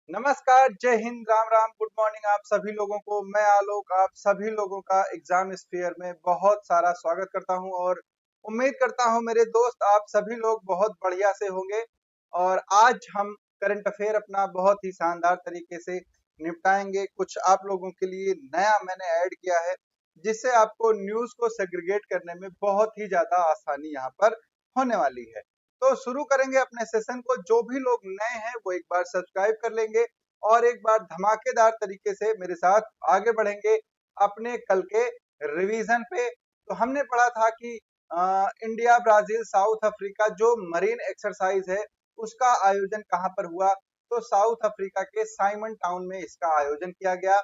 नमस्कार, जय Hind, Ram Ram, good morning आप सभी लोगों को। मैं आलोक आप सभी लोगों का एग्जाम स्फीयर में बहुत सारा स्वागत करता हूं और उम्मीद करता हूं मेरे दोस्त आप सभी लोग बहुत बढ़िया से होंगे। और आज हम करंट अफेयर अपना बहुत ही शानदार तरीके से निपटाएंगे। कुछ आप लोगों के लिए नया मैंने ऐड किया है जिससे आपको न्यूज़ को सेग्रीगेट करने में बहुत ही ज़्यादा आसानी यहाँ पर होने वाली है। तो शुरू करेंगे अपने सेशन को। जो भी लोग नए हैं वो एक बार सब्सक्राइब कर लेंगे और एक बार धमाकेदार तरीके से मेरे साथ आगे बढ़ेंगे अपने कल के रिवीजन पे। तो हमने पढ़ा था कि इंडिया ब्राजील साउथ अफ्रीका जो मरीन एक्सरसाइज है उसका आयोजन कहाँ पर हुआ। तो साउथ अफ्रीका के साइमन टाउन में इसका आयोजन किया गया।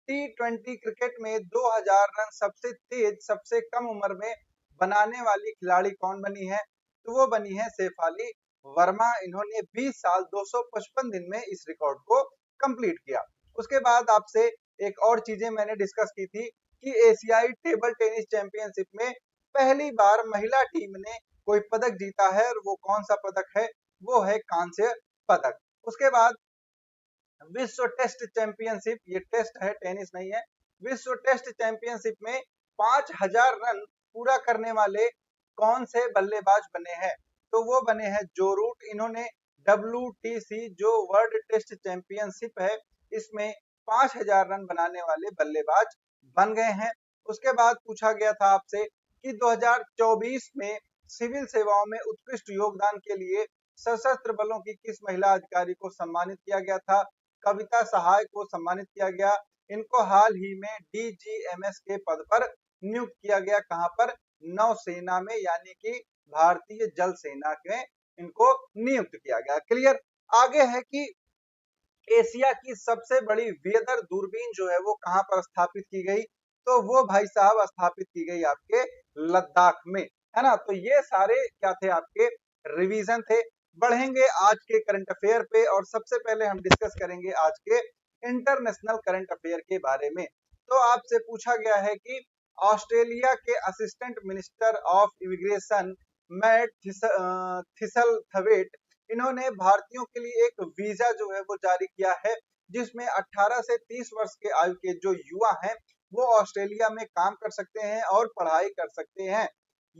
T20 क्रिकेट में 2000 रन सबसे तेज सबसे कम उम्र में बनाने वाली खिलाड़ी कौन बनी है। तो वो बनी है शेफाली वर्मा। इन्होंने 20 साल 255 दिन में इस रिकॉर्ड को कंप्लीट किया। उसके बाद आपसे एक और चीजें मैंने डिस्कस की थी कि एशियाई टेबल टेनिस चैंपियनशिप में पहली बार महिला टीम ने कोई पदक जीता है और वो कौन सा पदक है, वो है कांस्य पदक। उसके बाद विश्व टेस्ट चैंपियनशिप, ये टेस्ट है टेनिस नहीं है, विश्व टेस्ट चैंपियनशिप में 5000 रन पूरा करने वाले कौन से बल्लेबाज बने हैं। तो वो बने हैं जो रूट। इन्होंने WTC जो वर्ल्ड टेस्ट चैंपियनशिप है इसमें 5000 रन बनाने वाले बल्लेबाज बन गए हैं। उसके बाद पूछा गया था आपसे कि 2024 में सिविल सेवाओं में उत्कृष्ट योगदान के लिए सशस्त्र बलों की किस महिला अधिकारी को सम्मानित किया गया था। कविता सहाय को सम्मानित किया गया। इनको हाल ही में DGMS के पद पर नियुक्त किया गया। कहां पर? नौसेना में, यानी कि भारतीय जल सेना में इनको नियुक्त किया गया। क्लियर। आगे है कि एशिया की सबसे बड़ी वेदर दूरबीन जो है वो कहां पर स्थापित की गई। तो वो भाई साहब स्थापित की गई आपके लद्दाख में, है ना। तो ये सारे क्या थे, आपके रिवीजन थे। बढ़ेंगे आज के करंट अफेयर पे और सबसे पहले हम डिस्कस करेंगे आज के इंटरनेशनल करंट अफेयर के बारे में। तो आपसे पूछा गया है कि ऑस्ट्रेलिया के assistant minister of immigration Matt Thistlethwaite, इन्होंने भारतीयों के लिए एक वीजा जो है वो जारी किया है जिसमें 18 से 30 वर्ष के आयु के जो युवा हैं वो ऑस्ट्रेलिया में काम कर सकते हैं और पढ़ाई कर सकते हैं।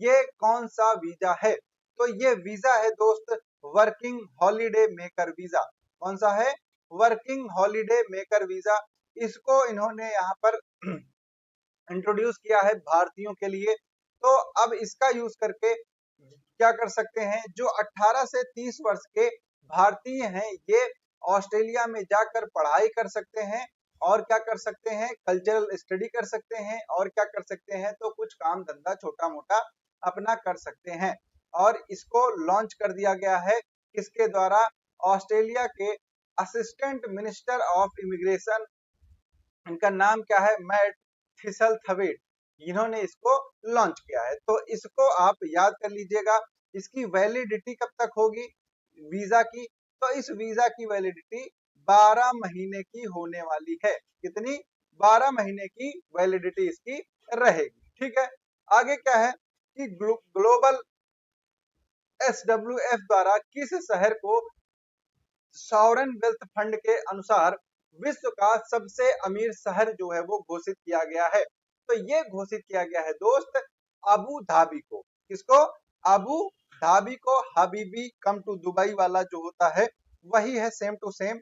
ये कौन सा वीजा है? तो ये वीजा है दोस्त वर्किंग हॉलीडे मेकर वीजा। कौन सा है? Working holiday maker visa. इसको इन्होंने यहाँ पर इंट्रोड्यूस किया है भारतीयों के लिए। तो अब इसका यूज करके क्या कर सकते हैं, जो 18 से 30 वर्ष के भारतीय हैं ये ऑस्ट्रेलिया में जाकर पढ़ाई कर सकते हैं और क्या कर सकते हैं, कल्चरल स्टडी कर सकते हैं और क्या कर सकते हैं, तो कुछ काम धंधा छोटा मोटा अपना कर सकते हैं। और इसको लॉन्च कर दिया गया है किसके द्वारा? ऑस्ट्रेलिया के असिस्टेंट मिनिस्टर ऑफ इमिग्रेशन, इनका नाम क्या है? मैट थिसल थवेट, इन्होंने इसको लॉन्च किया है। तो इसको आप याद कर लीजिएगा। इसकी वैलिडिटी कब तक होगी वीजा की? तो इस वीजा की वैलिडिटी 12 महीने की होने वाली है। कितनी? 12 महीने की वैलिडिटी इसकी रहेगी। ठीक है। आगे क्या है कि ग्लोबल SWF द्वारा किस शहर को सॉवरेन वेल्थ फंड के अनुसार विश्व का सबसे अमीर शहर जो है वो घोषित किया गया है। तो ये घोषित किया गया है दोस्त अबू धाबी को। किसको? अबू धाबी को। हबीबी कम टू दुबई वाला जो होता है वही है, सेम टू सेम।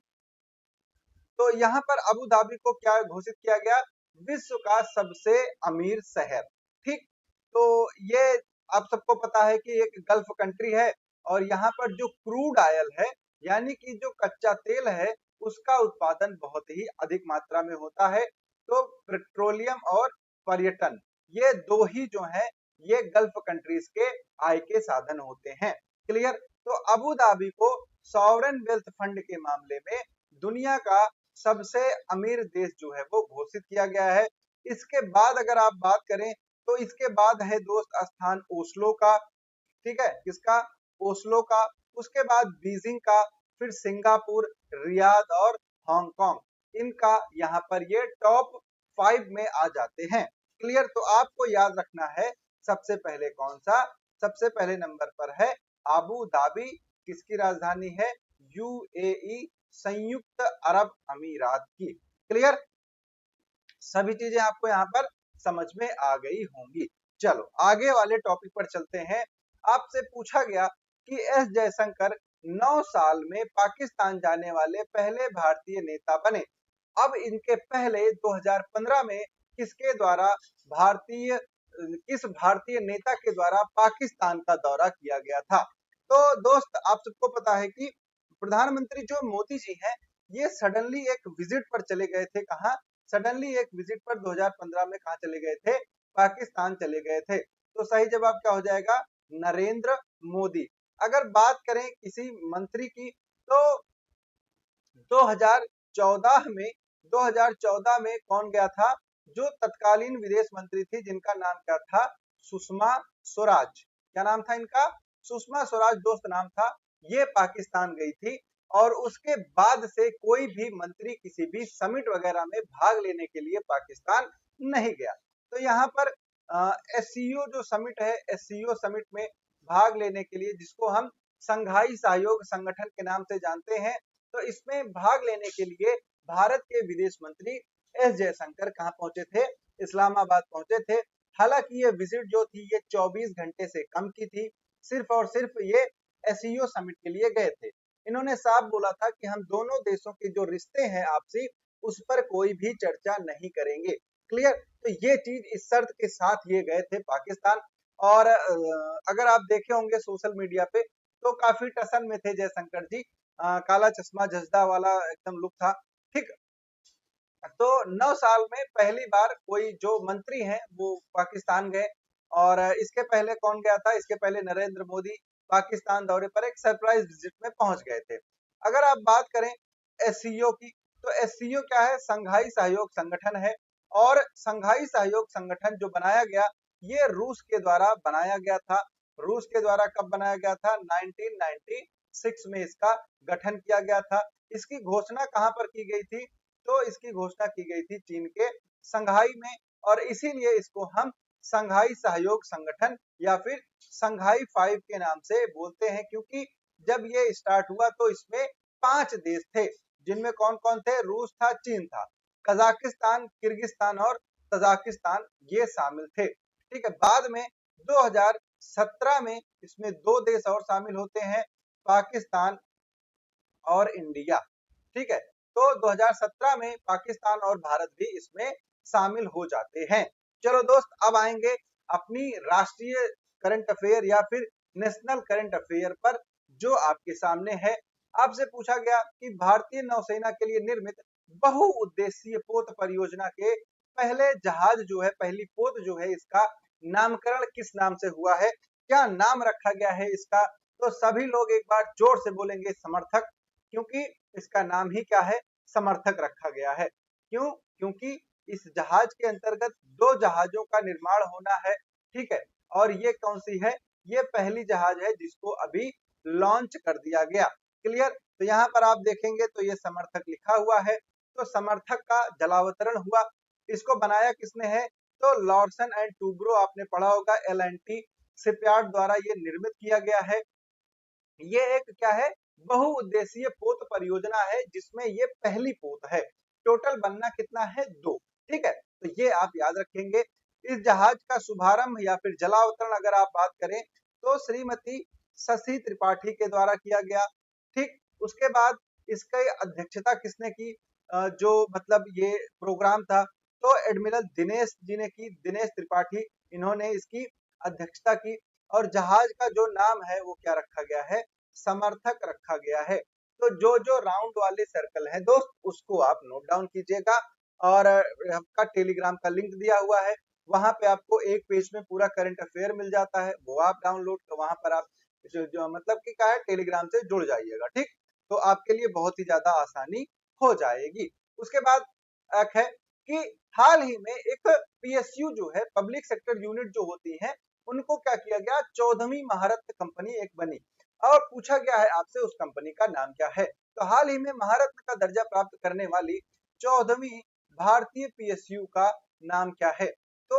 तो यहाँ पर अबू धाबी को क्या घोषित किया गया? विश्व का सबसे अमीर शहर। ठीक। तो ये आप सबको पता है कि एक गल्फ कंट्री है और यहाँ पर जो क्रूड ऑयल है यानी कि जो कच्चा तेल है उसका उत्पादन बहुत ही अधिक मात्रा में होता है। तो पेट्रोलियम और पर्यटन, ये दो ही जो है ये गल्फ कंट्रीज के आय के साधन होते हैं। क्लियर। तो अबू धाबी को सॉवरेन वेल्थ फंड के मामले में दुनिया का सबसे अमीर देश जो है वो घोषित किया गया है। इसके बाद अगर आप बात करें तो इसके बाद है दोस्त स्थान ओस्लो का। ठीक है, किसका? ओस्लो का। उसके बाद बीजिंग का, फिर सिंगापुर, रियाद और हांगकांग, इनका यहाँ पर ये टॉप 5 में आ जाते हैं। क्लियर। तो आपको याद रखना है सबसे पहले कौन सा? सबसे पहले नंबर पर है अबू धाबी। किसकी राजधानी है? UAE संयुक्त अरब अमीरात की। क्लियर, सभी चीजें आपको यहाँ पर समझ में आ गई होंगी। चलो आगे वाले टॉपिक पर चलते हैं। आपसे पूछा गया कि एस जयशंकर 9 साल में पाकिस्तान जाने वाले पहले भारतीय नेता बने। अब इनके पहले 2015 में किसके द्वारा भारतीय किस भारतीय नेता के द्वारा पाकिस्तान का दौरा किया गया था? तो दोस्त आप सबको पता है कि प्रधानमंत्री जो मोदी जी हैं, ये सडनली एक विजिट पर चले गए थे। कहाँ? सडनली एक विजिट पर 2015 में कहा चले गए थे? पाकिस्तान चले गए थे। तो सही जवाब क्या हो जाएगा? नरेंद्र मोदी। अगर बात करें किसी मंत्री की, तो 2014 में 2014 में कौन गया था? जो तत्कालीन विदेश मंत्री थी, जिनका नाम क्या था? सुषमा स्वराज। क्या नाम था इनका? सुषमा स्वराज दोस्त नाम था। ये पाकिस्तान गई थी और उसके बाद से कोई भी मंत्री किसी भी समिट वगैरह में भाग लेने के लिए पाकिस्तान नहीं गया। तो यहाँ पर एससीओ जो समिट है, एससीओ समिट में भाग लेने के लिए, जिसको हम संघाई सहयोग संगठन के नाम से जानते हैं, तो इसमें भाग लेने के लिए भारत के विदेश मंत्री एस जयशंकर कहां पहुंचे थे? इस्लामाबाद पहुंचे थे। हालांकि ये विजिट जो थी ये 24 घंटे से कम की थी। सिर्फ और सिर्फ ये एससीओ समिट के लिए गए थे। इन्होंने साफ बोला था कि हम दोनों देशों के जो रिश्ते हैं आपसी, उस पर कोई भी चर्चा नहीं करेंगे। क्लियर, तो ये चीज इस शर्त के साथ ये गए थे पाकिस्तान। और अगर आप देखे होंगे सोशल मीडिया पे, तो काफी टसन में थे जयशंकर जी। काला चश्मा जजदा वाला एकदम लुक था। ठीक, तो 9 साल में पहली बार कोई जो मंत्री हैं वो पाकिस्तान गए। और इसके पहले कौन गया था? इसके पहले नरेंद्र मोदी पाकिस्तान दौरे पर एक सरप्राइज विजिट में पहुंच गए थे। अगर आप बात करें एससीओ की, तो एससीओ क्या है? संघाई सहयोग संगठन है। और संघाई सहयोग संगठन जो बनाया गया, ये रूस के द्वारा बनाया गया था। रूस के द्वारा कब बनाया गया था? 1996 में इसका गठन किया गया था। इसकी घोषणा कहां पर की गई थी? तो इसकी घोषणा की गई थी चीन के संघाई में। और इसीलिए इसको हम संघाई सहयोग संगठन या फिर संघाई 5 के नाम से बोलते हैं, क्योंकि जब ये स्टार्ट हुआ तो इसमें 5 देश थे, जिनमें कौन कौन थे? रूस था, चीन था, कजाकिस्तान, किर्गिस्तान और तजाकिस्तान ये शामिल थे। ठीक है, बाद में 2017 में इसमें 2 देश और शामिल होते हैं, पाकिस्तान और इंडिया। ठीक है, तो 2017 में पाकिस्तान और भारत भी इसमें शामिल हो जाते हैं। चलो दोस्त, अब आएंगे अपनी राष्ट्रीय करंट अफेयर या फिर नेशनल करंट अफेयर पर, जो आपके सामने है। आपसे पूछा गया कि भारतीय नौसेना के लिए निर्मित बहुउद्देशीय पोत परियोजना के पहले जहाज जो है, पहली पोत जो है, इसका नामकरण किस नाम से हुआ है? क्या नाम रखा गया है इसका? तो सभी लोग एक बार जोर से बोलेंगे समर्थक, क्योंकि इसका नाम ही क्या है? समर्थक रखा गया है। क्यों? क्योंकि इस जहाज के अंतर्गत 2 जहाजों का निर्माण होना है। ठीक है, और ये कौन सी है? ये पहली जहाज है जिसको अभी लॉन्च कर दिया गया। क्लियर, तो यहाँ पर आप देखेंगे तो ये समर्थक लिखा हुआ है। तो समर्थक का जलावतरण हुआ। इसको बनाया किसने है? तो लॉर्सन एंड टूब्रो, आपने पढ़ा होगा, L&T शिपयार्ड द्वारा ये निर्मित किया गया है। ये एक क्या है? बहुउद्देशीय पोत परियोजना है, जिसमें ये पहली पोत है। टोटल बनना कितना है? 2। ठीक है, तो ये आप याद रखेंगे। इस जहाज का शुभारंभ या फिर जलावतरण अगर आप बात करें, तो श्रीमती शशि त्रिपाठी के द्वारा किया गया। ठीक, उसके बाद इसकी अध्यक्षता किसने की? जो मतलब ये प्रोग्राम था, तो एडमिरल दिनेश जी ने की, दिनेश त्रिपाठी, इन्होंने इसकी अध्यक्षता की। और जहाज का जो नाम है वो क्या रखा गया है? समर्थक रखा गया है। तो जो जो राउंड वाले सर्कल है दोस्त, उसको आप नोट डाउन कीजिएगा। और आपका टेलीग्राम का लिंक दिया हुआ है, वहां पे आपको एक पेज में पूरा करंट अफेयर मिल जाता है, वो आप डाउनलोड, तो वहां पर आप जो मतलब कि क्या है, टेलीग्राम से जुड़ जाइएगा। ठीक, तो आपके लिए बहुत ही ज्यादा आसानी हो जाएगी। उसके बाद एक है कि हाल ही में एक पीएसयू जो है, पब्लिक सेक्टर यूनिट जो होती है, उनको क्या किया गया? 14वीं महारत्न कंपनी एक बनी। और पूछा गया है आपसे उस कंपनी का नाम क्या है? तो हाल ही में महारत्न का दर्जा प्राप्त करने वाली 14वीं भारतीय पीएसयू का नाम क्या है? तो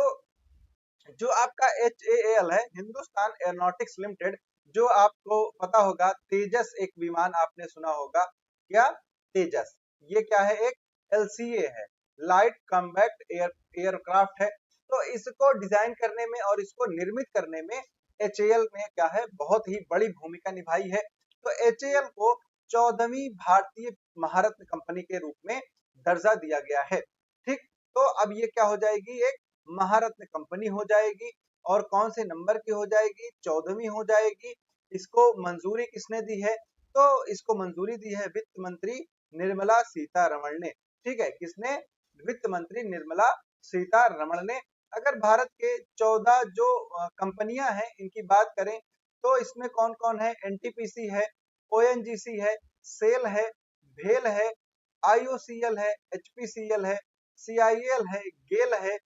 जो आपका HAL है, हिंदुस्तान एरोनॉटिक्स लिमिटेड, जो आपको पता होगा तेजस एक विमान आपने सुना होगा। क्या? तेजस। ये क्या है, एक LCA है, लाइट कॉम्बैट एयरक्राफ्ट है। तो इसको डिजाइन करने में और इसको निर्मित करने में HAL ने क्या है, बहुत ही बड़ी भूमिका निभाई है। तो HAL को 14वीं भारतीय महारत्न कंपनी के रूप में दर्जा दिया गया है। ठीक, तो अब ये क्या हो जाएगी, एक महारत्न कंपनी हो जाएगी। और कौन से नंबर की हो जाएगी, 14वीं हो जाएगी। इसको मंजूरी किसने दी है, तो इसको मंजूरी दी है वित्त मंत्री निर्मला सीतारमण ने। ठीक है, किसने, वित्त मंत्री निर्मला सीतारमण ने। अगर भारत के 14 जो कंपनियां हैं इनकी बात करें तो इसमें कौन कौन है, NTPC है, ONGC है, सेल है, भेल है, IOCL है, HPCL है, CIL है, गेल है,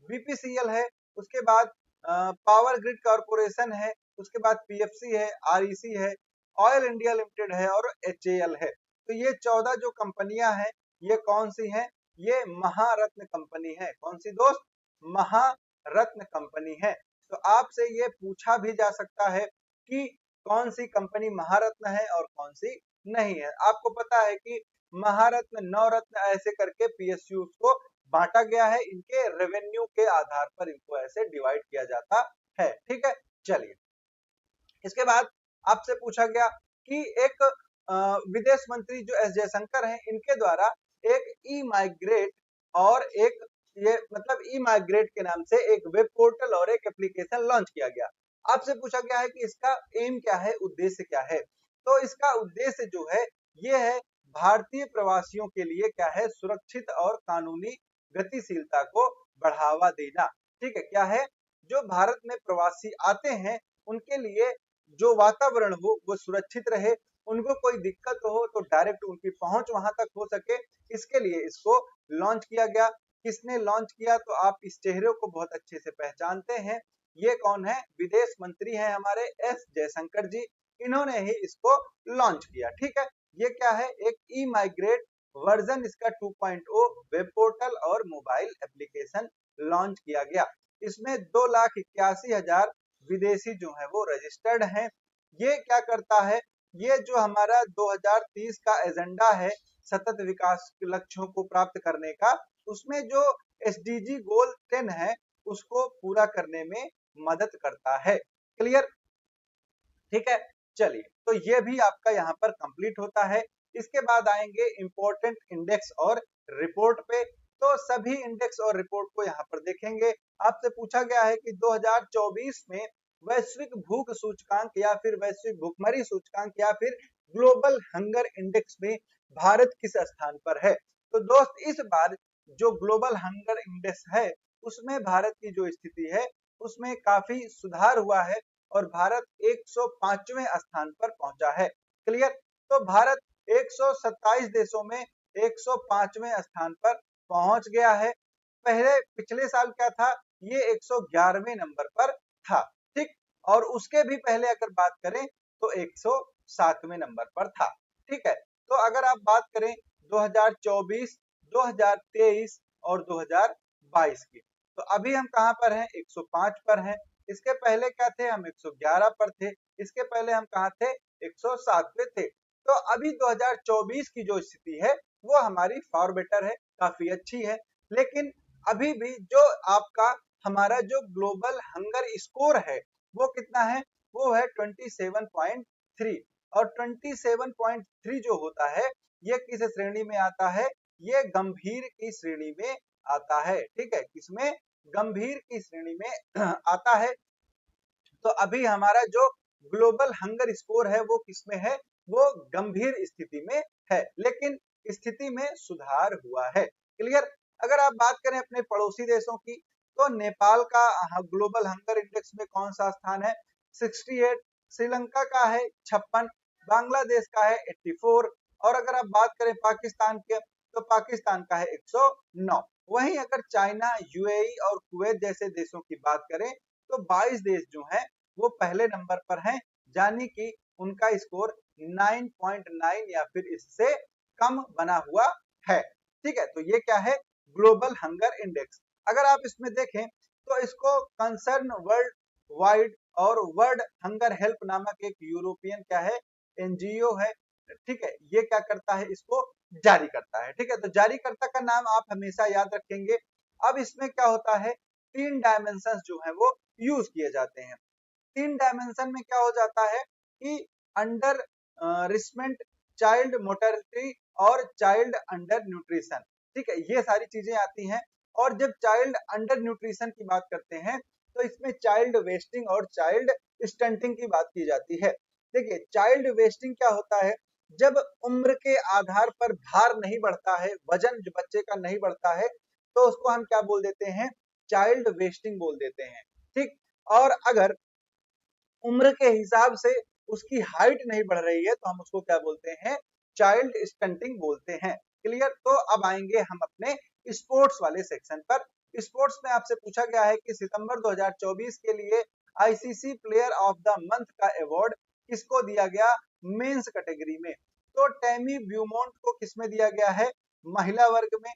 BPCL है, उसके बाद पावर ग्रिड कॉरपोरेशन है, उसके बाद PFC है, REC है, ऑयल इंडिया लिमिटेड है और HAL है। तो ये 14 जो कंपनियां हैं ये कौन सी हैं, ये महारत्न कंपनी है। कौन सी दोस्त, महारत्न कंपनी है। तो आपसे ये पूछा भी जा सकता है कि कौन सी कंपनी महारत्न है और कौन सी नहीं है। आपको पता है कि महारत्न, नवरत्न ऐसे करके PSUs को बांटा गया है, इनके रेवेन्यू के आधार पर इनको ऐसे डिवाइड किया जाता है। ठीक है, चलिए इसके बाद आपसे पूछा गया कि एक विदेश मंत्री जो एस जयशंकर हैं इनके द्वारा एक ई माइग्रेट और एक ये मतलब ई माइग्रेट के नाम से एक वेब पोर्टल और एक एप्लीकेशन लॉन्च किया गया। आपसे पूछा गया है कि इसका एम क्या है, उद्देश्य क्या है। तो इसका उद्देश्य जो है ये है भारतीय प्रवासियों के लिए क्या है, सुरक्षित और कानूनी गतिशीलता को बढ़ावा देना। ठीक है, क्या है, जो भारत में प्रवासी आते हैं उनके लिए जो वातावरण हो वो सुरक्षित रहे, उनको कोई दिक्कत हो तो डायरेक्ट उनकी पहुंच वहां तक हो सके, इसके लिए इसको लॉन्च किया गया। किसने लॉन्च किया, तो आप इस चेहरे को बहुत अच्छे से पहचानते हैं। ये कौन है, विदेश मंत्री हैं हमारे एस जयशंकर जी, इन्होंने ही इसको लॉन्च किया। ठीक है, ये क्या है, एक ई माइग्रेट वर्जन इसका 2.0 वेब पोर्टल और मोबाइल एप्लीकेशन लॉन्च किया गया। इसमें 2,81,000 विदेशी जो है वो रजिस्टर्ड हैं। ये क्या करता है, ये जो हमारा 2030 का एजेंडा है सतत विकास के लक्ष्यों को प्राप्त करने का, उसमें जो SDG गोल 10 है उसको पूरा करने में मदद करता है। क्लियर, ठीक है, चलिए तो ये भी आपका यहाँ पर कंप्लीट होता है। इसके बाद आएंगे इंपॉर्टेंट इंडेक्स और रिपोर्ट पे। तो सभी इंडेक्स और रिपोर्ट को यहाँ पर देखेंगे। आपसे पूछा गया है कि 2024 में वैश्विक भूख सूचकांक या फिर वैश्विक भूखमरी सूचकांक या फिर ग्लोबल हंगर इंडेक्स में भारत किस स्थान पर है। तो दोस्त इस बार जो ग्लोबल हंगर इंडेक्स है उसमें भारत की जो स्थिति है उसमें काफी सुधार हुआ है और भारत 105वें स्थान पर पहुंचा है। क्लियर, तो भारत 127 देशों में 105वें स्थान पर पहुंच गया है। पहले पिछले साल क्या था, ये 111वें नंबर पर था। ठीक, और उसके भी पहले अगर बात करें तो 107वें नंबर पर था। ठीक है, तो अगर आप बात करें 2024, 2023 और 2022 की, तो अभी हम कहां पर हैं, 105 पर हैं। इसके पहले क्या थे, हम 111 पर थे। इसके पहले हम कहा थे, 107 पे थे। तो अभी 2024 की जो स्थिति है वो हमारी फॉर बेटर है, काफी अच्छी है। लेकिन अभी भी जो आपका हमारा जो ग्लोबल हंगर स्कोर है वो कितना है, वो है 27.3। और 27.3 जो होता है ये किस श्रेणी में आता है, ये गंभीर की श्रेणी में आता है। ठीक है, किसमें, गंभीर की श्रेणी में आता है। तो अभी हमारा जो ग्लोबल हंगर स्कोर है वो किसमें है, वो गंभीर स्थिति में है, लेकिन स्थिति में सुधार हुआ है। क्लियर, अगर आप बात करें अपने पड़ोसी देशों की, तो नेपाल का ग्लोबल हंगर इंडेक्स में कौन सा स्थान है, 68। श्रीलंका का है 56, बांग्लादेश का है 84, और अगर आप बात करें पाकिस्तान के तो पाकिस्तान का है 109। वहीं अगर चाइना, UAE और कुवैत जैसे देशों की बात करें तो 22 देश जो हैं वो पहले नंबर पर हैं, यानी कि उनका स्कोर 9.9 या फिर इससे कम बना हुआ है। ठीक है, तो ये क्या है, ग्लोबल हंगर इंडेक्स। अगर आप इसमें देखें तो इसको कंसर्न वर्ल्ड वाइड और वर्ल्ड हंगर हेल्प नामक एक यूरोपियन क्या है, NGO है। ठीक है, ये क्या करता है, इसको जारी करता है। ठीक है, तो जारीकर्ता का नाम आप हमेशा याद रखेंगे। अब इसमें क्या होता है, 3 डायमेंशंस जो है वो यूज किए जाते हैं। 3 डायमेंशन में क्या हो जाता है कि अंडर रिचमेंट, चाइल्ड मोटिलिटी और चाइल्ड अंडर न्यूट्रिशन। ठीक है, ये सारी चीजें आती हैं। और जब चाइल्ड अंडर न्यूट्रिशन की बात करते हैं तो इसमें चाइल्ड वेस्टिंग और चाइल्ड स्टंटिंग की बात की जाती है। देखिए, चाइल्ड वेस्टिंग क्या होता है, जब उम्र के आधार पर भार नहीं बढ़ता है, वजन जो बच्चे का नहीं बढ़ता है, तो उसको हम क्या बोल देते हैं, चाइल्ड वेस्टिंग बोल देते हैं। ठीक, और अगर उम्र के हिसाब से उसकी हाइट नहीं बढ़ रही है तो हम उसको क्या बोलते हैं, चाइल्ड स्टंटिंग बोलते हैं। क्लियर। तो अब आएंगे हम अपने स्पोर्ट्स वाले सेक्शन पर। स्पोर्ट्स में आपसे पूछा गया है कि सितंबर 2024 के लिए ICC player of the month का अवार्ड किसको दिया गया मेंस कैटेगरी में। तो टेमी ब्यूमोंट को किसमें दिया गया है, महिला वर्ग में।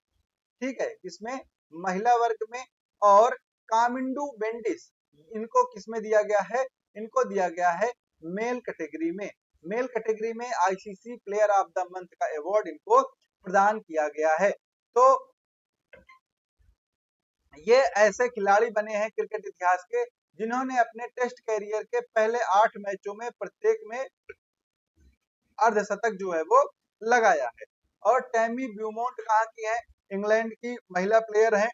ठीक है, किसमें, महिला वर्ग में। और कामिंडू बेंडिस, इनको किसमें दिया गया है, इनको दिया गया है मेल कैटेगरी में। मेल कैटेगरी में ICC player of the month का अवार्ड इनको प्रदान किया गया है। तो ये ऐसे खिलाड़ी बने हैं क्रिकेट इतिहास के जिन्होंने अपने टेस्ट कैरियर के पहले 8 मैचों में प्रत्येक में अर्धशतक जो है वो लगाया है। और टैमी ब्यूमोंट कहाँ की है, इंग्लैंड की महिला प्लेयर है।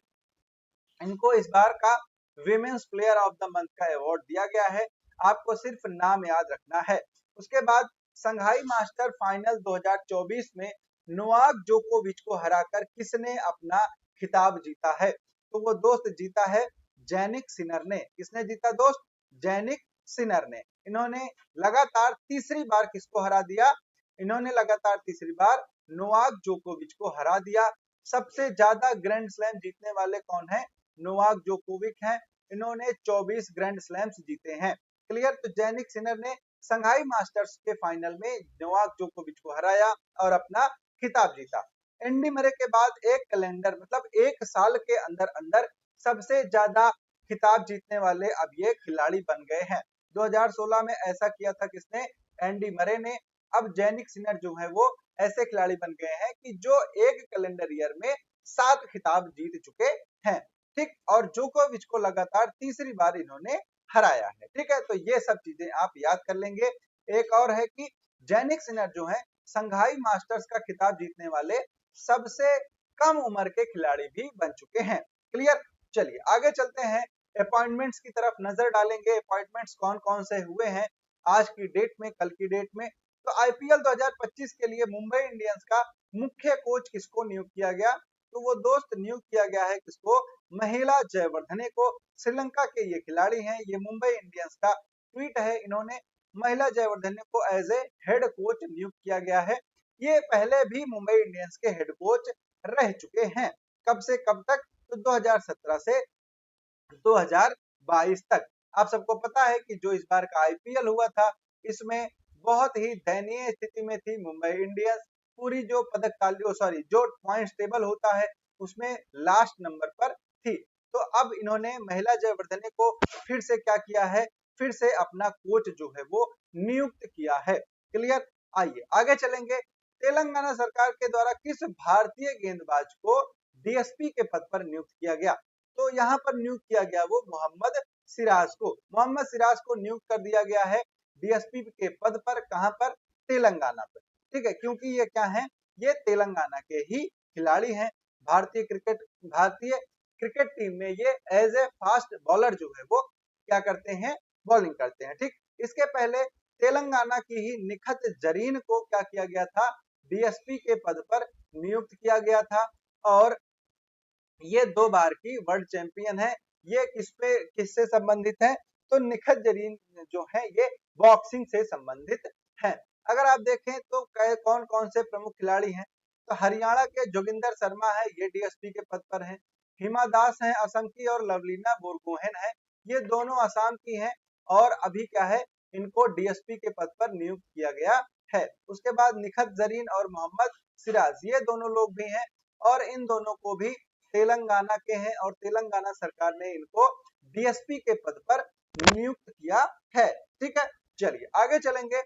इनको इस बार का women's player of the month का अवार्ड दिया गया है। आपको सिर्फ नाम याद रखना है। उसके बाद संघाई मास्टर फाइनल 2024 में नोवाक जोकोविच को हराकर किसने अपना खिताब जीता है। तो वो दोस्त जीता है जैनिक सिनर ने। किसने जीता दोस्त, जैनिक सिनर ने। इन्होंने लगातार तीसरी बार किसको हरा दिया, इन्होंने लगातार तीसरी बार नोवाक जोकोविच को हरा दिया। सबसे ज्यादा ग्रैंड स्लैम जीतने वाले कौन है, नोवाक जोकोविच हैं। इन्होंने 24 ग्रैंड स्लैम्स जीते हैं। क्लियर। तो जैनिक सिनर ने संघाई मास्टर्स के फाइनल में नोवाक जोकोविच को हराया और अपना खिताब जीता। एंडी मरे के बाद एक कैलेंडर मतलब एक साल के अंदर अंदर सबसे ज्यादा खिताब जीतने वाले अब ये खिलाड़ी बन गए हैं। 2016 में ऐसा किया था किसने, एंडी मरे ने। अब जैनिक सिनर जो है वो ऐसे खिलाड़ी बन गए हैं कि जो एक कैलेंडर ईयर में 7 खिताब जीत चुके हैं। ठीक, और जोकोविच को लगातार तीसरी बार इन्होंने हराया है। ठीक है, तो ये सब चीजें आप याद कर लेंगे। एक और है कि जैनिक सिनर जो है संघाई मास्टर्स का खिताब जीतने वाले सबसे कम उम्र के खिलाड़ी भी बन चुके हैं। क्लियर। चलिए आगे चलते हैं, अपॉइंटमेंट्स की तरफ नजर डालेंगे। अपॉइंटमेंट्स कौन कौन से हुए हैं आज की डेट में, कल की डेट में। तो आईपीएल 2025 के लिए मुंबई इंडियंस का मुख्य कोच किसको नियुक्त किया गया, तो वो दोस्त नियुक्त किया गया है किसको, महिला जयवर्धने को। श्रीलंका के ये खिलाड़ी हैं, ये मुंबई इंडियंस का ट्वीट है। इन्होंने महिला जयवर्धने को एज ए हेड कोच नियुक्त किया गया है। ये पहले भी मुंबई इंडियंस के हेड कोच रह चुके हैं। कब से कब तक, तो 2017 से 2022 तक। आप सबको पता है कि जो इस बार का आईपीएल हुआ था इसमें बहुत ही दयनीय स्थिति में थी मुंबई इंडियंस। पूरी जो पदक तालिका सॉरी जो पॉइंट्स टेबल होता है उसमें लास्ट नंबर पर थी। तो अब इन्होंने महिला जयवर्धने को फिर से क्या किया है, फिर से अपना कोच जो है वो नियुक्त किया है। क्लियर। आइए आगे चलेंगे। तेलंगाना सरकार के द्वारा किस भारतीय गेंदबाज को डीएसपी के पद पर नियुक्त किया गया, तो यहाँ पर नियुक्त किया गया वो मोहम्मद सिराज को। मोहम्मद सिराज को नियुक्त कर दिया गया है डीएसपी के पद पर। कहां पर, तेलंगाना पर। ठीक है, क्योंकि ये क्या है, ये तेलंगाना के ही खिलाड़ी हैं। भारतीय क्रिकेट टीम में ये एज ए फास्ट बॉलर जो है वो क्या करते हैं, बॉलिंग करते हैं। ठीक, इसके पहले तेलंगाना की ही निखत जरीन को क्या किया गया था, डीएसपी के पद पर नियुक्त किया गया था। और ये 2 बार की वर्ल्ड चैंपियन है। ये किससे संबंधित है, तो निखत जरीन जो है ये बॉक्सिंग से संबंधित है। अगर आप देखें तो कौन कौन से प्रमुख खिलाड़ी हैं, तो हरियाणा के जोगिंदर शर्मा है, ये डीएसपी के पद पर हैं। हिमा दास है असम की और लवलीना बोरगोहेन है, ये दोनों असम की हैं। और अभी क्या है, इनको डीएसपी के पद पर नियुक्त किया गया है। उसके बाद निखत जरीन और मोहम्मद सिराज, ये दोनों लोग भी हैं और इन दोनों को भी तेलंगाना के हैं और तेलंगाना सरकार ने इनको डीएसपी के पद पर नियुक्त किया है। ठीक है, चलिए आगे चलेंगे।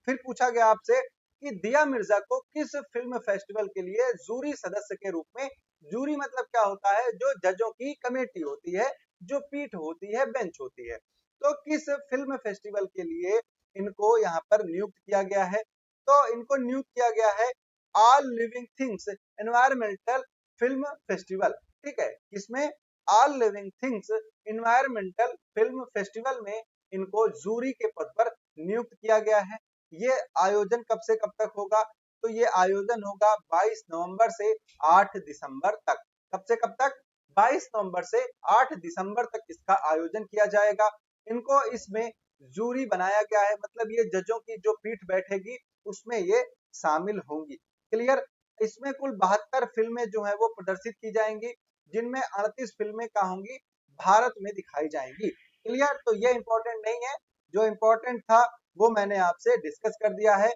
फिर पूछा गया आपसे कि दिया मिर्जा को किस फिल्म फेस्टिवल के लिए जूरी सदस्य के रूप में, जूरी मतलब क्या होता है, जो जजों की कमेटी होती है, जो पीठ होती है, बेंच होती है, तो किस फिल्म फेस्टिवल के लिए इनको यहाँ पर नियुक्त किया गया है? तो इनको नियुक्त किया गया है all living things environmental film festival. ठीक है, इसमें all living things environmental film festival में इनको जूरी के पद पर नियुक्त किया गया है। ये आयोजन कब से कब तक होगा? तो ये आयोजन होगा 22 नवंबर से 8 दिसंबर तक। कब से कब तक? 22 नवंबर से 8 दिसंबर तक इसका आयोजन किया जाएगा। इनको इसमें जूरी बनाया गया है, मतलब ये जजों की जो पीठ बैठेगी उसमें ये शामिल होंगी। क्लियर? इसमें कुल 72 फिल्में जो है वो प्रदर्शित की जाएंगी, जिनमें 38 फिल्में क्या होंगी? भारत में दिखाई जाएंगी। क्लियर? तो ये इंपॉर्टेंट नहीं है, जो इंपॉर्टेंट था वो मैंने आपसे डिस्कस कर दिया है।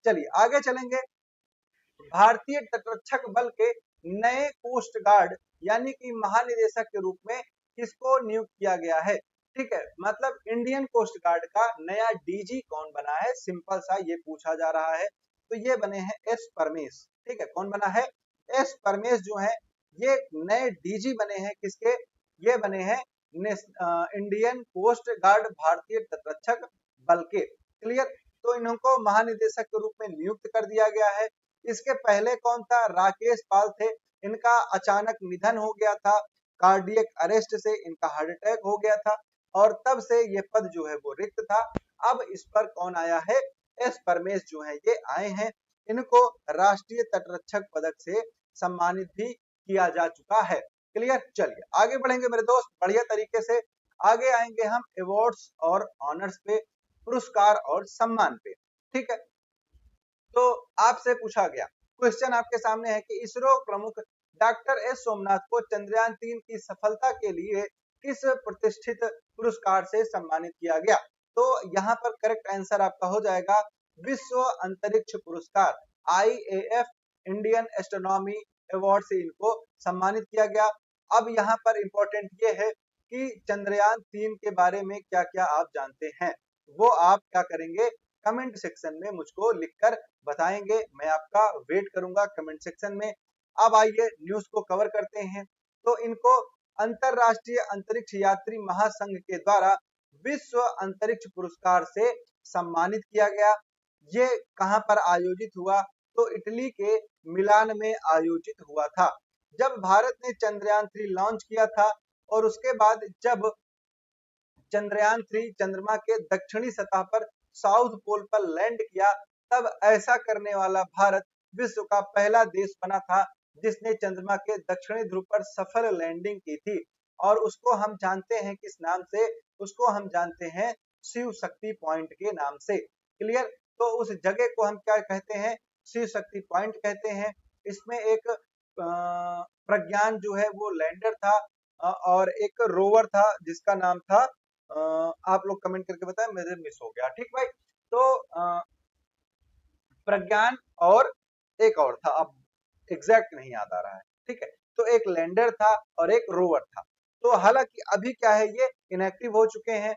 चलिए आगे चलेंगे। भारतीय तटरक्षक बल के नए कोस्ट गार्ड यानी कि महानिदेशक के रूप में किसको नियुक्त किया गया है? ठीक है, मतलब इंडियन कोस्ट गार्ड का नया डीजी कौन बना है? सिंपल सा ये पूछा जा रहा है। तो ये बने हैं एस परमेश। ठीक है, कौन बना है? एस परमेश जो है ये नए डीजी बने हैं। किसके? ये बने हैं इंडियन कोस्ट गार्ड भारतीय तटरक्षक बल के। क्लियर? तो इनको महानिदेशक के रूप में नियुक्त कर दिया गया है। इसके पहले कौन था? राकेश पाल थे। इनका अचानक निधन हो गया था, कार्डियक अरेस्ट से इनका हार्ट अटैक हो गया था, और तब से ये पद जो है वो रिक्त था। अब इस पर कौन आया है? एस परमेश जो है ये आए हैं। इनको राष्ट्रीय तटरक्षक पदक से सम्मानित भी किया जा चुका है। क्लियर? चलिए आगे बढ़ेंगे मेरे दोस्त, बढ़िया तरीके से आगे आएंगे हम अवार्ड्स और ऑनर्स पे, पुरस्कार और सम्मान पे। ठीक है, तो आपसे पूछा गया क्वेश्चन आपके सामने है कि इसरो प्रमुख डॉक्टर एस सोमनाथ को चंद्रयान 3 की सफलता के लिए किस प्रतिष्ठित पुरस्कार से सम्मानित किया गया? तो यहाँ पर करेक्ट आंसर आपका हो जाएगा विश्व अंतरिक्ष पुरस्कार, IAF इंडियन एस्ट्रोनॉमी अवार्ड से इनको सम्मानित किया गया। अब यहाँ पर इंपॉर्टेंट ये है कि चंद्रयान 3 के बारे में क्या क्या आप जानते हैं, वो आप क्या करेंगे? कमेंट सेक्शन में मुझको लिखकर बताएंगे। मैं आपका वेट करूंगा कमेंट सेक्शन में। अब आइए न्यूज को कवर करते हैं। तो इनको अंतरराष्ट्रीय अंतरिक्ष यात्री महासंघ के द्वारा विश्व अंतरिक्ष पुरस्कार से सम्मानित किया गया। ये कहां पर आयोजित हुआ? तो इटली के मिलान में आयोजित हुआ था। जब भारत ने चंद्रयान 3 लॉन्च किया था और उसके बाद जब चंद्रयान 3 चंद्रमा के दक्षिणी सतह पर साउथ पोल पर लैंड किया, तब ऐसा करने वाला भारत विश्व का पहला देश बना था जिसने चंद्रमा के दक्षिणी ध्रुव पर सफल लैंडिंग की थी। और उसको हम जानते हैं किस नाम से? उसको हम जानते हैं शिव शक्ति पॉइंट के नाम से। क्लियर? तो उस जगह को हम क्या कहते हैं? शिव शक्ति पॉइंट कहते हैं। इसमें एक प्रज्ञान जो है वो लैंडर था, और एक रोवर था जिसका नाम था, आप लोग कमेंट करके बताएं, मेरे मिस हो गया। ठीक भाई, तो प्रज्ञान और एक और था, अब एग्जैक्ट नहीं याद आ रहा है। ठीक है, तो एक लैंडर था और एक रोवर था। तो हालांकि अभी क्या है, ये इनएक्टिव हो चुके हैं।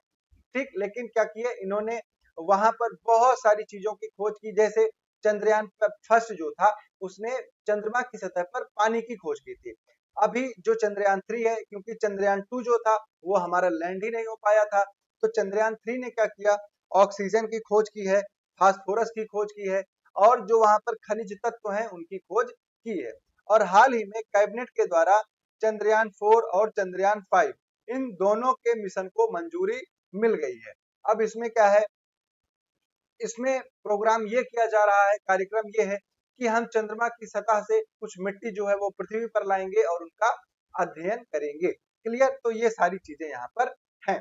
ठीक, लेकिन क्या किए इन्होंने? वहां पर बहुत सारी चीजों की खोज की, जैसे चंद्रयान फर्स्ट जो था उसने चंद्रमा की सतह पर पानी की खोज की थी। अभी जो चंद्रयान 3 है, क्योंकि चंद्रयान 2 जो था वो हमारा लैंड ही नहीं हो पाया था, तो चंद्रयान 3 ने क्या किया? ऑक्सीजन की खोज की है, फास्फोरस की खोज की है, और जो वहां पर खनिज तत्व हैं उनकी खोज की है। और हाल ही में कैबिनेट के द्वारा चंद्रयान 4 और चंद्रयान 5 इन दोनों के मिशन को मंजूरी मिल गई है। अब इसमें क्या है? इसमें प्रोग्राम ये किया जा रहा है, कार्यक्रम ये है कि हम चंद्रमा की सतह से कुछ मिट्टी जो है वो पृथ्वी पर लाएंगे और उनका अध्ययन करेंगे। क्लियर? तो ये सारी चीजें यहाँ पर हैं।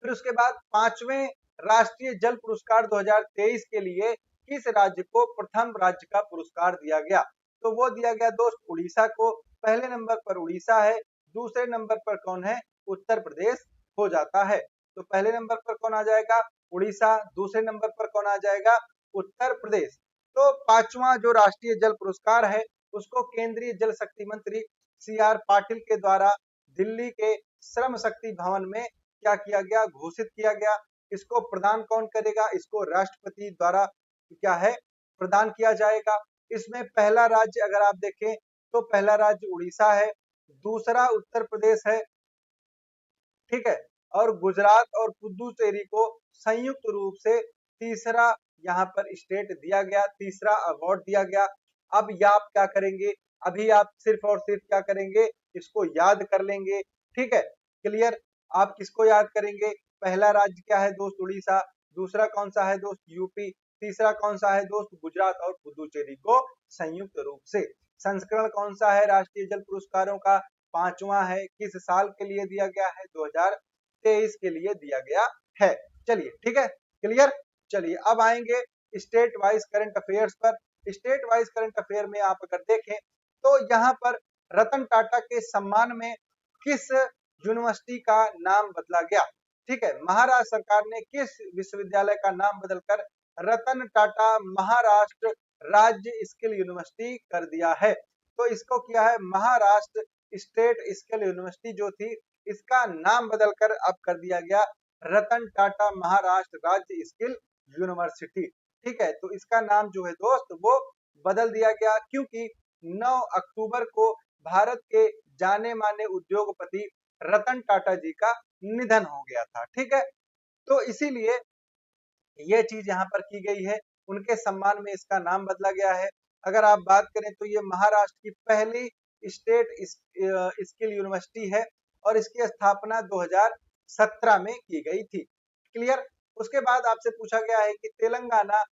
फिर उसके बाद 5वें राष्ट्रीय जल पुरस्कार 2023 के लिए किस राज्य को प्रथम राज्य का पुरस्कार दिया गया? तो वो दिया गया दोस्त उड़ीसा को। पहले नंबर पर उड़ीसा है, दूसरे नंबर पर कौन है? उत्तर प्रदेश हो जाता है। तो पहले नंबर पर कौन आ जाएगा? उड़ीसा। दूसरे नंबर पर कौन आ जाएगा? उत्तर प्रदेश। तो 5वां जो राष्ट्रीय जल पुरस्कार है उसको केंद्रीय जल शक्ति मंत्री CR पाटिल के द्वारा दिल्ली के श्रम शक्ति भवन में क्या किया गया? घोषित किया गया। इसको प्रदान कौन करेगा? इसको राष्ट्रपति द्वारा क्या है प्रदान किया जाएगा। इसमें पहला राज्य अगर आप देखें तो पहला राज्य उड़ीसा है, दूसरा उत्तर प्रदेश है, ठीक है, और गुजरात और पुदुचेरी को संयुक्त रूप से तीसरा यहाँ पर स्टेट दिया गया, तीसरा अवार्ड दिया गया। अब ये आप क्या करेंगे, अभी आप सिर्फ और सिर्फ क्या करेंगे, इसको याद कर लेंगे, ठीक है, क्लियर। आप किसको याद करेंगे, पहला राज्य क्या है दोस्त उड़ीसा, दूसरा कौन सा है दोस्त यूपी, तीसरा कौन सा है दोस्त गुजरात और पुदुचेरी को संयुक्त रूप से। संस्करण कौन सा है राष्ट्रीय जल पुरस्कारों का, पांचवा है, किस साल के लिए दिया गया है, 2023 के लिए दिया गया है। चलिए ठीक है, क्लियर। चलिए अब आएंगे स्टेट वाइज करंट अफेयर्स पर। स्टेट वाइज करंट अफेयर में आप अगर देखें तो यहाँ पर रतन टाटा के सम्मान में किस यूनिवर्सिटी का नाम बदला गया, ठीक है, महाराष्ट्र सरकार ने किस विश्वविद्यालय का नाम बदलकर रतन टाटा महाराष्ट्र राज्य स्किल यूनिवर्सिटी कर दिया है। तो इसको किया है महाराष्ट्र स्टेट स्किल यूनिवर्सिटी जो थी, इसका नाम बदलकर अब कर दिया गया रतन टाटा महाराष्ट्र राज्य स्किल यूनिवर्सिटी, ठीक है। तो इसका नाम जो है दोस्त वो बदल दिया गया क्योंकि 9 अक्टूबर को भारत के जाने माने उद्योगपति रतन टाटा जी का निधन हो गया था, ठीक है। तो इसीलिए ये चीज यहाँ पर की गई है, उनके सम्मान में इसका नाम बदला गया है। अगर आप बात करें तो ये महाराष्ट्र की पहली स्टेट स्किल यूनिवर्सिटी है और इसकी स्थापना 2017 में की गई थी, क्लियर। उसके बाद आपसे पूछा गया है कि तेलंगाना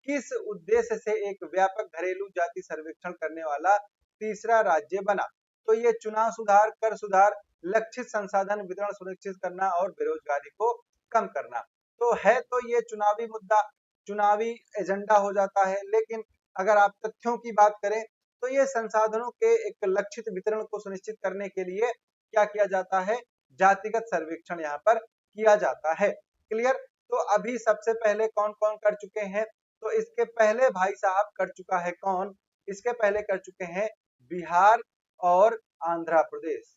किस उद्देश्य से एक व्यापक घरेलू जाति सर्वेक्षण करने वाला तीसरा राज्य बना। तो ये चुनाव सुधार, कर सुधार, लक्षित संसाधन वितरण सुनिश्चित करना और बेरोजगारी को कम करना। तो है तो ये चुनावी मुद्दा, चुनावी एजेंडा हो जाता है, लेकिन अगर आप तथ्यों की बात करें तो ये संसाधनों के एक लक्षित वितरण को सुनिश्चित करने के लिए क्या किया जाता है, जातिगत सर्वेक्षण यहाँ पर किया जाता है, क्लियर। तो अभी सबसे पहले कौन कौन कर चुके हैं, तो इसके पहले भाई साहब कर चुका है कौन, इसके पहले कर चुके हैं बिहार और आंध्र प्रदेश,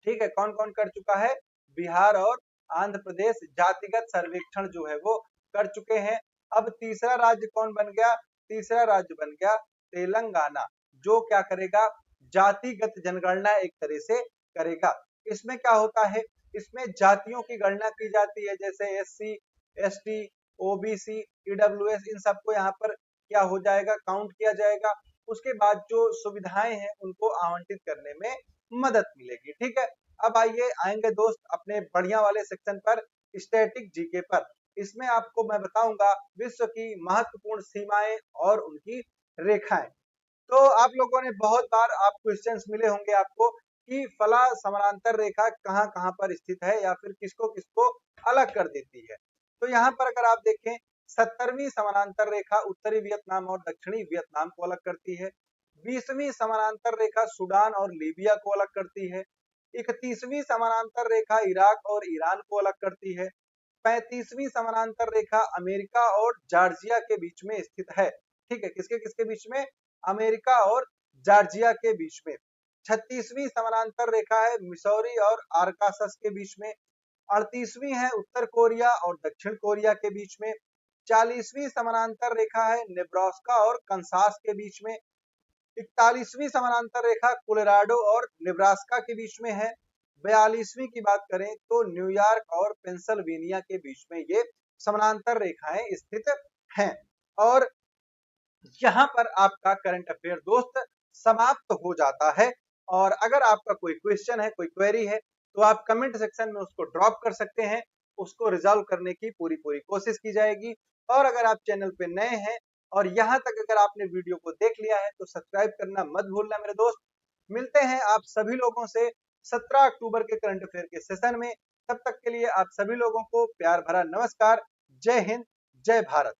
ठीक है। कौन कौन कर चुका है, बिहार और आंध्र प्रदेश जातिगत सर्वेक्षण जो है वो कर चुके हैं। अब तीसरा राज्य कौन बन गया, तीसरा राज्य बन गया तेलंगाना, जो क्या करेगा, जातिगत जनगणना एक तरह से करेगा। इसमें क्या होता है, इसमें जातियों की गणना की जाती है, जैसे एससी, एसटी, ओबीसी, ईडब्ल्यूएस, इन सबको यहाँ पर क्या हो जाएगा, काउंट किया जाएगा। उसके बाद जो सुविधाएं हैं उनको आवंटित करने में मदद मिलेगी, ठीक है। अब आइए आएंगे दोस्त अपने बढ़िया वाले सेक्शन पर, स्टैटिक जीके पर। इसमें आपको मैं बताऊंगा विश्व की महत्वपूर्ण सीमाएं और उनकी रेखाएं। तो आप लोगों ने बहुत बार आप क्वेश्चंस मिले होंगे आपको कि फला समानांतर रेखा कहां कहां पर स्थित है या फिर किसको किसको अलग कर देती है। तो यहाँ पर अगर आप देखें 70वीं समानांतर रेखा उत्तरी वियतनाम और दक्षिणी वियतनाम को अलग करती है। 20वीं समानांतर रेखा सूडान और लीबिया को अलग करती है। 31वीं समानांतर रेखा इराक और ईरान को अलग करती है। 35वीं समानांतर रेखा अमेरिका और जॉर्जिया के बीच में स्थित है, ठीक है, किसके किसके बीच में, अमेरिका और जॉर्जिया के बीच में। 36वीं समानांतर रेखा है मिसौरी और आर्कासस के बीच में। 38वीं है उत्तर कोरिया और दक्षिण कोरिया के बीच में। 40वीं समानांतर रेखा है नेब्रास्का और कंसास के बीच में। 41वीं समानांतर रेखा कोलोराडो और नेब्रास्का के बीच में है। 42वीं की बात करें तो न्यूयॉर्क और पेंसिल्वेनिया के बीच में ये समानांतर रेखाएं स्थित हैं। और यहाँ पर आपका करंट अफेयर दोस्त समाप्त हो जाता है। और अगर आपका कोई क्वेश्चन है, कोई क्वेरी है, तो आप कमेंट सेक्शन में उसको ड्रॉप कर सकते हैं, उसको रिजॉल्व करने की पूरी पूरी कोशिश की जाएगी। और अगर आप चैनल पे नए हैं और यहाँ तक अगर आपने वीडियो को देख लिया है तो सब्सक्राइब करना मत भूलना मेरे दोस्त। मिलते हैं आप सभी लोगों से 17 अक्टूबर के करंट अफेयर के सेशन में। तब तक के लिए आप सभी लोगों को प्यार भरा नमस्कार। जय हिंद, जय भारत।